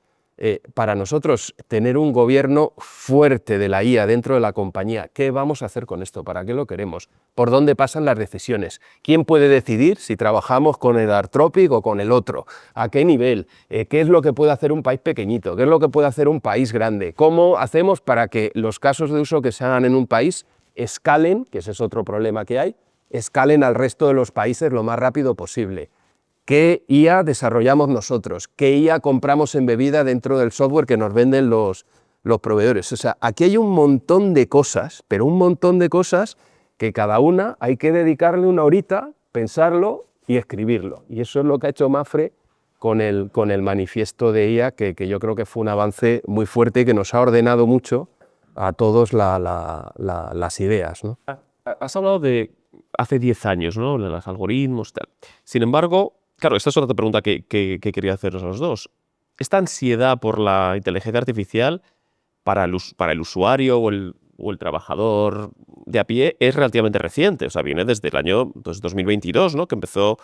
para nosotros tener un gobierno fuerte de la IA dentro de la compañía, ¿qué vamos a hacer con esto? ¿Para qué lo queremos? ¿Por dónde pasan las decisiones? ¿Quién puede decidir si trabajamos con el Artropic o con el otro? ¿A qué nivel? ¿Qué es lo que puede hacer un país pequeñito? ¿Qué es lo que puede hacer un país grande? ¿Cómo hacemos para que los casos de uso que se hagan en un país escalen, que ese es otro problema que hay, escalen al resto de los países lo más rápido posible? ¿Qué IA desarrollamos nosotros? ¿Qué IA compramos embebida dentro del software que nos venden los proveedores? O sea, aquí hay un montón de cosas, pero un montón de cosas que cada una hay que dedicarle una horita, pensarlo y escribirlo. Y eso es lo que ha hecho Mapfre con el manifiesto de IA, que yo creo que fue un avance muy fuerte y que nos ha ordenado mucho a todos las ideas, ¿no? Has hablado de hace 10 años, ¿no? De los algoritmos, tal. Sin embargo, claro, esta es otra pregunta que quería haceros a los dos. ¿Esta ansiedad por la inteligencia artificial para el usuario o el trabajador de a pie es relativamente reciente? O sea, viene desde el año 2022, ¿no? Que empezó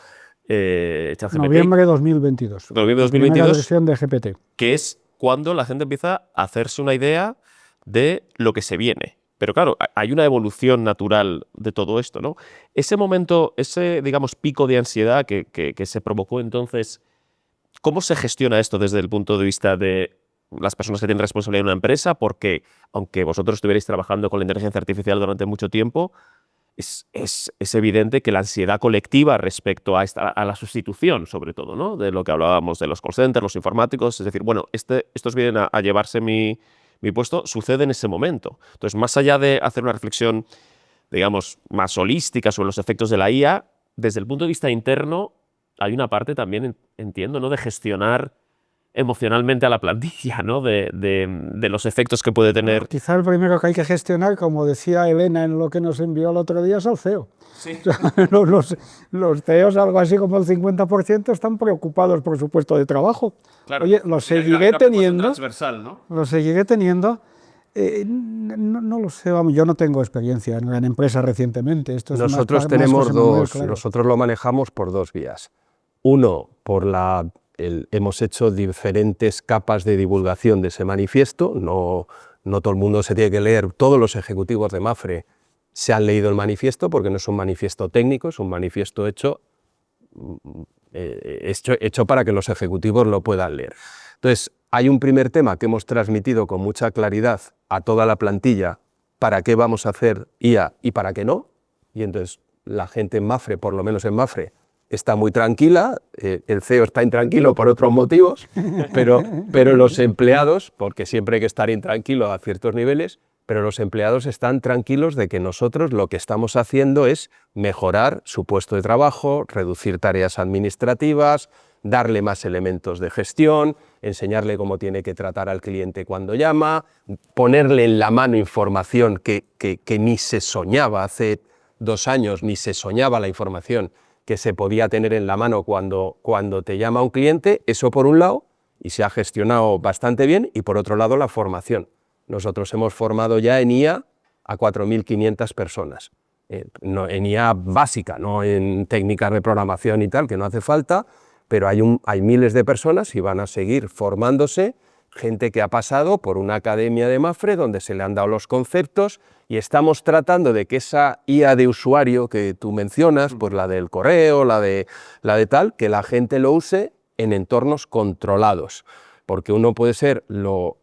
ChatGPT. Noviembre de 2022. Noviembre de La primera 2022, versión de GPT. que es cuando la gente empieza a hacerse una idea de lo que se viene. Pero claro, hay una evolución natural de todo esto, ¿no? Ese momento, ese, digamos, pico de ansiedad que se provocó entonces, ¿cómo se gestiona esto desde el punto de vista de las personas que tienen responsabilidad en una empresa? Porque, aunque vosotros estuvierais trabajando con la inteligencia artificial durante mucho tiempo, es evidente que la ansiedad colectiva respecto a la sustitución, sobre todo, ¿no? De lo que hablábamos de los call centers, los informáticos, es decir, bueno, estos vienen a llevarse mi puesto, sucede en ese momento. Entonces, más allá de hacer una reflexión, digamos, más holística sobre los efectos de la IA, desde el punto de vista interno, hay una parte también, entiendo, ¿no? De gestionar emocionalmente a la plantilla, ¿no? De los efectos que puede tener. Quizá el primero que hay que gestionar, como decía Elena en lo que nos envió el otro día, es al CEO. Sí. Los CEOs, algo así como el 50%, están preocupados por su puesto de trabajo. Claro. Oye, lo seguiré teniendo. Transversal, ¿no? Lo seguiré teniendo. No lo sé, vamos, yo no tengo experiencia en empresa recientemente. Esto es Nosotros más tenemos José Manuel, dos, claro. nosotros lo manejamos por dos vías. Uno, hemos hecho diferentes capas de divulgación de ese manifiesto, no todo el mundo se tiene que leer, todos los ejecutivos de Mapfre se han leído el manifiesto porque no es un manifiesto técnico, es un manifiesto hecho para que los ejecutivos lo puedan leer. Entonces, hay un primer tema que hemos transmitido con mucha claridad a toda la plantilla para qué vamos a hacer IA y para qué no, y entonces la gente en Mapfre, por lo menos en Mapfre, está muy tranquila, el CEO está intranquilo por otros motivos, pero los empleados, porque siempre hay que estar intranquilo a ciertos niveles, pero los empleados están tranquilos de que nosotros lo que estamos haciendo es mejorar su puesto de trabajo, reducir tareas administrativas, darle más elementos de gestión, enseñarle cómo tiene que tratar al cliente cuando llama, ponerle en la mano información que ni se soñaba hace 2 años, ni se soñaba la información que se podía tener en la mano cuando te llama un cliente, eso por un lado, y se ha gestionado bastante bien, y por otro lado la formación. Nosotros hemos formado ya en IA a 4.500 personas, en IA básica, no en técnicas de programación y tal, que no hace falta, pero hay miles de personas y van a seguir formándose, gente que ha pasado por una academia de Mapfre donde se le han dado los conceptos y estamos tratando de que esa IA de usuario que tú mencionas, pues la del correo, la de tal, que la gente lo use en entornos controlados. Porque uno puede ser lo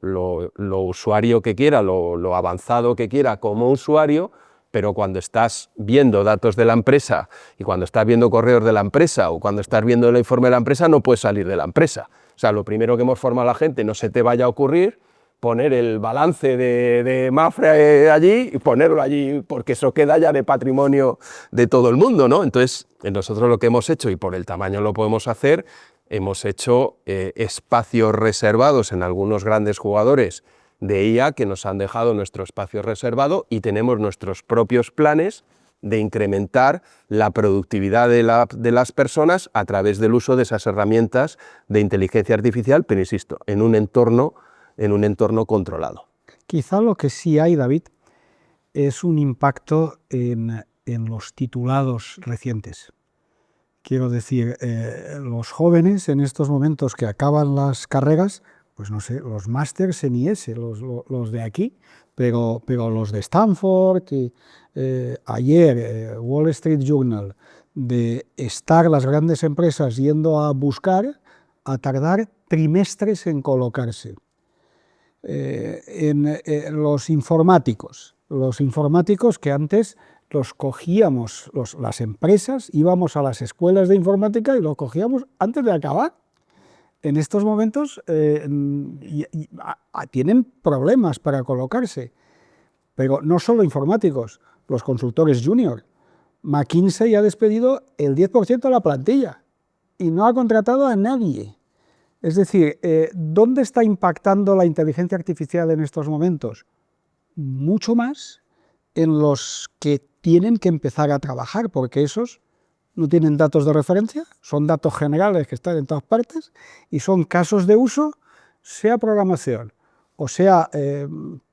usuario que quiera, lo avanzado que quiera como usuario, pero cuando estás viendo datos de la empresa y cuando estás viendo correos de la empresa o cuando estás viendo el informe de la empresa, no puedes salir de la empresa. O sea, lo primero que hemos formado a la gente, no se te vaya a ocurrir poner el balance de Mapfre allí y ponerlo allí, porque eso queda ya de patrimonio de todo el mundo, ¿no? Entonces, nosotros lo que hemos hecho, y por el tamaño lo podemos hacer, hemos hecho espacios reservados en algunos grandes jugadores de IA que nos han dejado nuestro espacio reservado y tenemos nuestros propios planes de incrementar la productividad de las personas a través del uso de esas herramientas de inteligencia artificial, pero insisto, en un entorno controlado. Quizá lo que sí hay, David, es un impacto en los titulados recientes. Quiero decir, los jóvenes en estos momentos que acaban las carreras, pues no sé, los másters en IS, los de aquí, pero los de Stanford, ayer Wall Street Journal, de estar las grandes empresas yendo a buscar, a tardar trimestres en colocarse. Los informáticos que antes los cogíamos, las empresas, íbamos a las escuelas de informática y los cogíamos antes de acabar. En estos momentos tienen problemas para colocarse, pero no solo informáticos, los consultores junior. McKinsey ha despedido el 10% de la plantilla y no ha contratado a nadie. Es decir, ¿dónde está impactando la inteligencia artificial en estos momentos? Mucho más en los que tienen que empezar a trabajar, porque esos no tienen datos de referencia, son datos generales que están en todas partes y son casos de uso, sea programación, o sea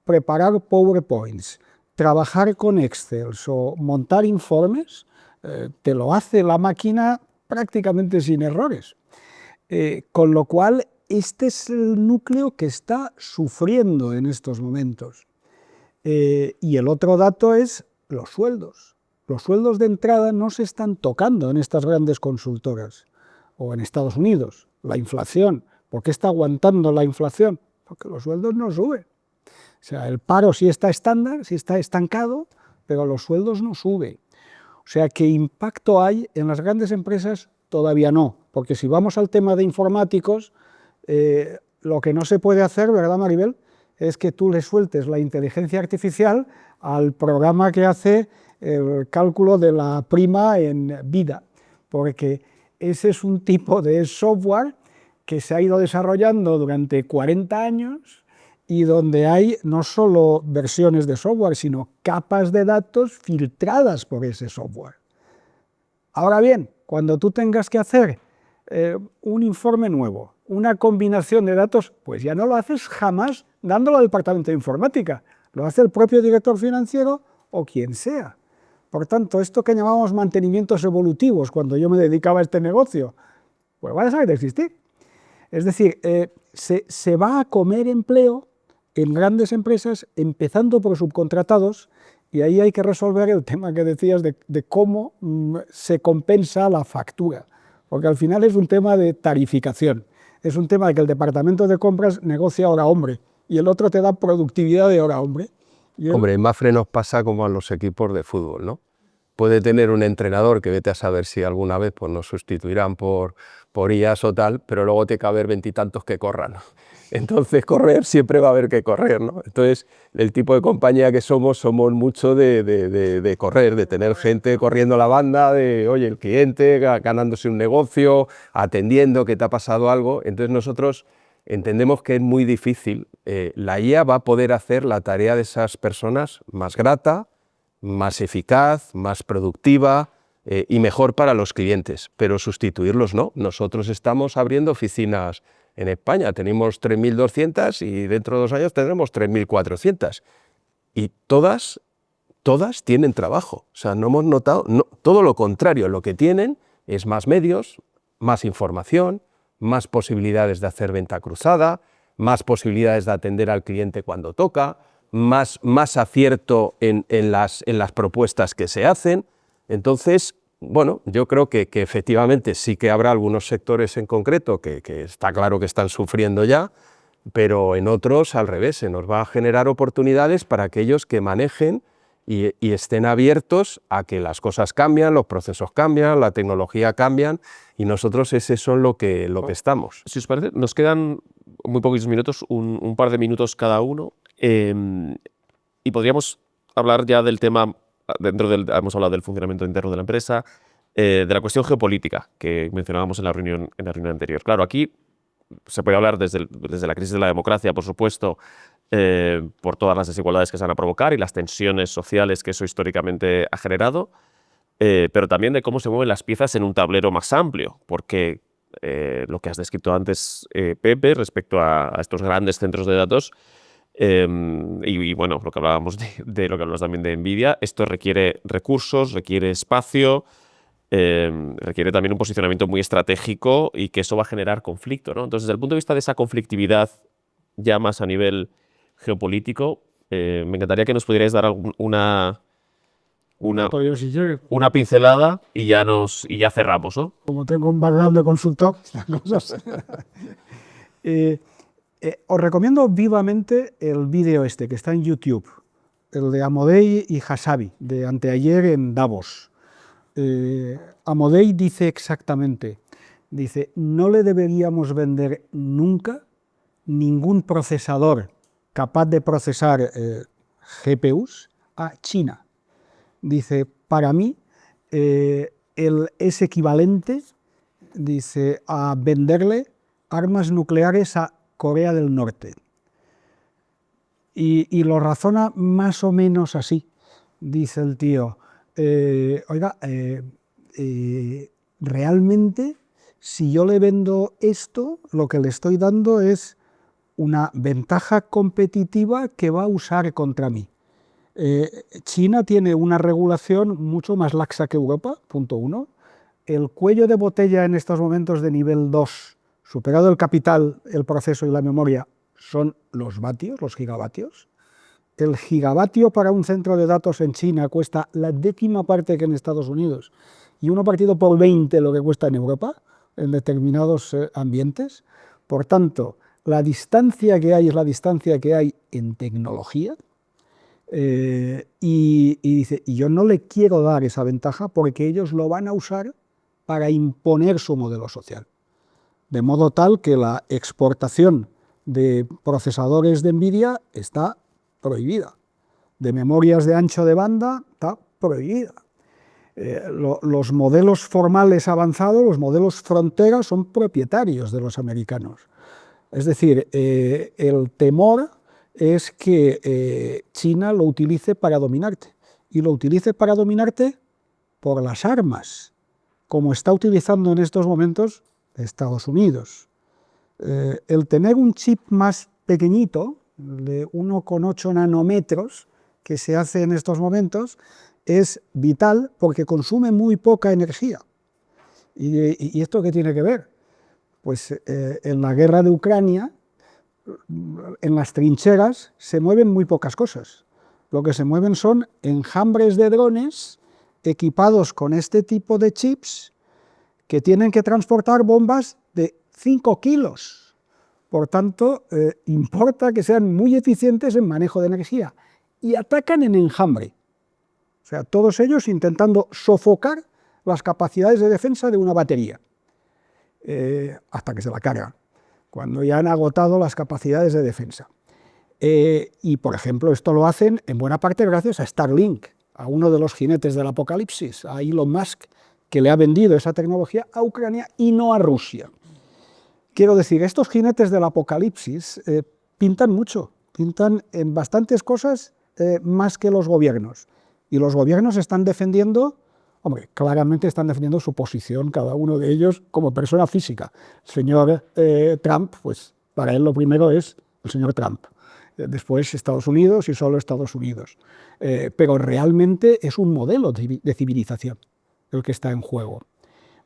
preparar PowerPoints, trabajar con Excel o montar informes, te lo hace la máquina prácticamente sin errores. Con lo cual, este es el núcleo que está sufriendo en estos momentos. Y el otro dato es los sueldos. Los sueldos de entrada no se están tocando en estas grandes consultoras o en Estados Unidos. La inflación. ¿Por qué está aguantando la inflación? Porque los sueldos no suben. O sea, el paro sí está estándar, sí está estancado, pero los sueldos no suben. O sea, ¿qué impacto hay en las grandes empresas? Todavía no, porque si vamos al tema de informáticos, lo que no se puede hacer, ¿verdad, Maribel?, es que tú le sueltes la inteligencia artificial al programa que hace el cálculo de la prima en vida, porque ese es un tipo de software que se ha ido desarrollando durante 40 años y donde hay no solo versiones de software, sino capas de datos filtradas por ese software. Ahora bien, cuando tú tengas que hacer un informe nuevo, una combinación de datos, pues ya no lo haces jamás dándolo al departamento de informática, lo hace el propio director financiero o quien sea. Por tanto, esto que llamamos mantenimientos evolutivos, cuando yo me dedicaba a este negocio, pues va a dejar de existir. Es decir, se va a comer empleo en grandes empresas, empezando por subcontratados, y ahí hay que resolver el tema que decías de cómo se compensa la factura, porque al final es un tema de tarificación, es un tema de que el departamento de compras negocia hora hombre, y el otro te da productividad de hora hombre. Hombre, en Mapfre nos pasa como a los equipos de fútbol, ¿no? Puede tener un entrenador que vete a saber si alguna vez pues, nos sustituirán por IAs o tal, pero luego tiene que haber 20 y tantos que corran. Entonces, correr siempre va a haber que correr, ¿no? Entonces, el tipo de compañía que somos mucho de correr, de tener gente corriendo la banda, de, oye, el cliente ganándose un negocio, atendiendo que te ha pasado algo. Entonces, nosotros entendemos que es muy difícil. La IA va a poder hacer la tarea de esas personas más grata, más eficaz, más productiva y mejor para los clientes, pero sustituirlos no. Nosotros estamos abriendo oficinas en España, tenemos 3.200 y dentro de 2 años tendremos 3.400 y todas tienen trabajo. O sea, no hemos notado, todo lo contrario, lo que tienen es más medios, más información, más posibilidades de hacer venta cruzada, más posibilidades de atender al cliente cuando toca, más acierto en las propuestas que se hacen. Entonces, bueno, yo creo que efectivamente sí que habrá algunos sectores en concreto que está claro que están sufriendo ya, pero en otros al revés, se nos va a generar oportunidades para aquellos que manejen y estén abiertos a que las cosas cambian, los procesos cambian, la tecnología cambian, y nosotros es eso en lo que estamos. Si os parece, nos quedan muy poquitos minutos, un par de minutos cada uno, y podríamos hablar ya del tema, hemos hablado del funcionamiento interno de la empresa, de la cuestión geopolítica que mencionábamos en la reunión anterior. Claro, aquí se puede hablar desde la crisis de la democracia, por supuesto, por todas las desigualdades que se van a provocar y las tensiones sociales que eso históricamente ha generado, pero también de cómo se mueven las piezas en un tablero más amplio, porque lo que has descrito antes, Pepe, respecto a estos grandes centros de datos, y bueno, lo que hablábamos de lo que hablas también de NVIDIA, esto requiere recursos, requiere espacio, requiere también un posicionamiento muy estratégico y que eso va a generar conflicto, ¿no? Entonces, desde el punto de vista de esa conflictividad ya más a nivel geopolítico, me encantaría que nos pudierais dar una pincelada y ya cerramos, ¿no? Como tengo un background de consultor, estas cosas. Os recomiendo vivamente el vídeo este que está en YouTube, el de Amodei y Hasabi, de anteayer en Davos. Amodei dice exactamente, dice, no le deberíamos vender nunca ningún procesador capaz de procesar GPUs a China. Dice, para mí es equivalente, dice, a venderle armas nucleares a Corea del Norte. Y lo razona más o menos así, dice el tío. Oiga, realmente, si yo le vendo esto, lo que le estoy dando es una ventaja competitiva que va a usar contra mí. China tiene una regulación mucho más laxa que Europa, punto 1. El cuello de botella en estos momentos de nivel 2, superado el capital, el proceso y la memoria, son los vatios, los gigavatios. El gigavatio para un centro de datos en China cuesta la 10ª parte que en Estados Unidos y uno partido por 20 lo que cuesta en Europa, en determinados ambientes. Por tanto, la distancia que hay es la distancia que hay en tecnología. Y dice, y yo no le quiero dar esa ventaja porque ellos lo van a usar para imponer su modelo social. De modo tal que la exportación de procesadores de NVIDIA está prohibida. De memorias de ancho de banda está prohibida. Los modelos formales avanzados, los modelos frontera, son propietarios de los americanos. Es decir, el temor es que China lo utilice para dominarte, y lo utilice para dominarte por las armas, como está utilizando en estos momentos Estados Unidos. El tener un chip más pequeñito, de 1,8 nanómetros, que se hace en estos momentos, es vital porque consume muy poca energía. ¿Y esto qué tiene que ver? Pues en la guerra de Ucrania, en las trincheras, se mueven muy pocas cosas. Lo que se mueven son enjambres de drones equipados con este tipo de chips que tienen que transportar bombas de 5 kilos. Por tanto, importa que sean muy eficientes en manejo de energía. Y atacan en enjambre. O sea, todos ellos intentando sofocar las capacidades de defensa de una batería, hasta que se la cargan, cuando ya han agotado las capacidades de defensa. Y, por ejemplo, esto lo hacen en buena parte gracias a Starlink, a uno de los jinetes del apocalipsis, a Elon Musk, que le ha vendido esa tecnología a Ucrania y no a Rusia. Quiero decir, estos jinetes del apocalipsis pintan mucho, pintan en bastantes cosas más que los gobiernos. Y los gobiernos están defendiendo, hombre, claramente están defendiendo su posición, cada uno de ellos, como persona física. El señor Trump, pues para él lo primero es el señor Trump. Después Estados Unidos y solo Estados Unidos. Pero realmente es un modelo de civilización el que está en juego.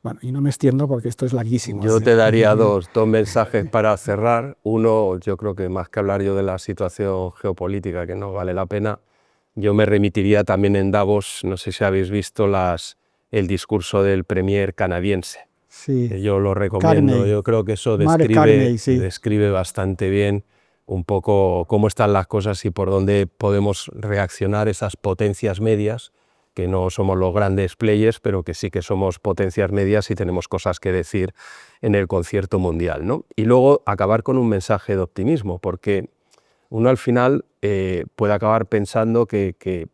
Bueno, y no me extiendo porque esto es larguísimo. Yo te daría dos mensajes para cerrar. Uno, yo creo que más que hablar yo de la situación geopolítica, que no vale la pena, yo me remitiría también en Davos, no sé si habéis visto el discurso del premier canadiense. Sí. Yo lo recomiendo, Carney. Yo creo que eso Carney, sí. describe bastante bien un poco cómo están las cosas y por dónde podemos reaccionar esas potencias medias, que no somos los grandes players, pero que sí que somos potencias medias y tenemos cosas que decir en el concierto mundial, ¿no? Y luego acabar con un mensaje de optimismo, porque uno al final puede acabar pensando que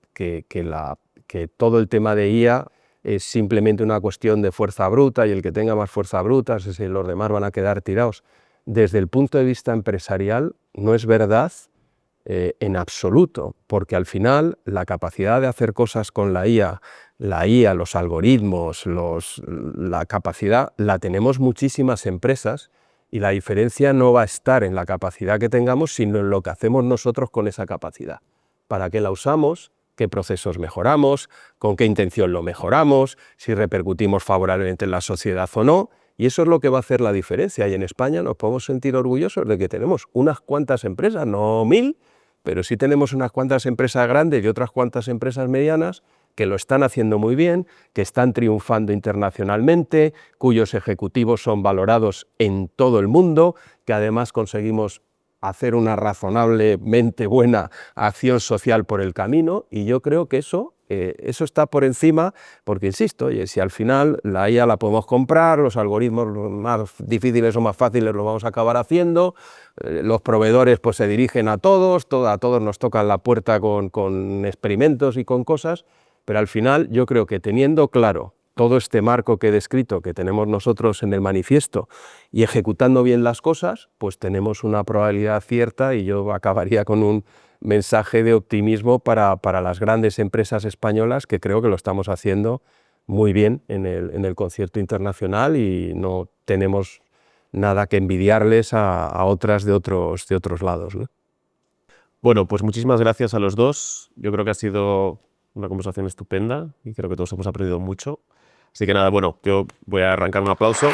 todo el tema de IA es simplemente una cuestión de fuerza bruta y el que tenga más fuerza bruta, los demás van a quedar tirados. Desde el punto de vista empresarial no es verdad en absoluto, porque al final la capacidad de hacer cosas con la IA, los algoritmos, la capacidad, la tenemos muchísimas empresas y la diferencia no va a estar en la capacidad que tengamos, sino en lo que hacemos nosotros con esa capacidad. ¿Para qué la usamos? ¿Qué procesos mejoramos? ¿Con qué intención lo mejoramos? ¿Si repercutimos favorablemente en la sociedad o no? Y eso es lo que va a hacer la diferencia. Y en España nos podemos sentir orgullosos de que tenemos unas cuantas empresas, no 1000, pero sí tenemos unas cuantas empresas grandes y otras cuantas empresas medianas que lo están haciendo muy bien, que están triunfando internacionalmente, cuyos ejecutivos son valorados en todo el mundo, que además conseguimos hacer una razonablemente buena acción social por el camino, y yo creo que eso está por encima, porque insisto, oye, si al final la IA la podemos comprar, los algoritmos más difíciles o más fáciles los vamos a acabar haciendo, los proveedores pues se dirigen a todos nos tocan la puerta con experimentos y con cosas, pero al final yo creo que teniendo claro todo este marco que he descrito, que tenemos nosotros en el manifiesto, y ejecutando bien las cosas, pues tenemos una probabilidad cierta, y yo acabaría con un mensaje de optimismo para las grandes empresas españolas, que creo que lo estamos haciendo muy bien en el concierto internacional y no tenemos nada que envidiarles a otras de otros lados, ¿no? Bueno, pues muchísimas gracias a los dos. Yo creo que ha sido una conversación estupenda y creo que todos hemos aprendido mucho. Así que nada, bueno, yo voy a arrancar un aplauso.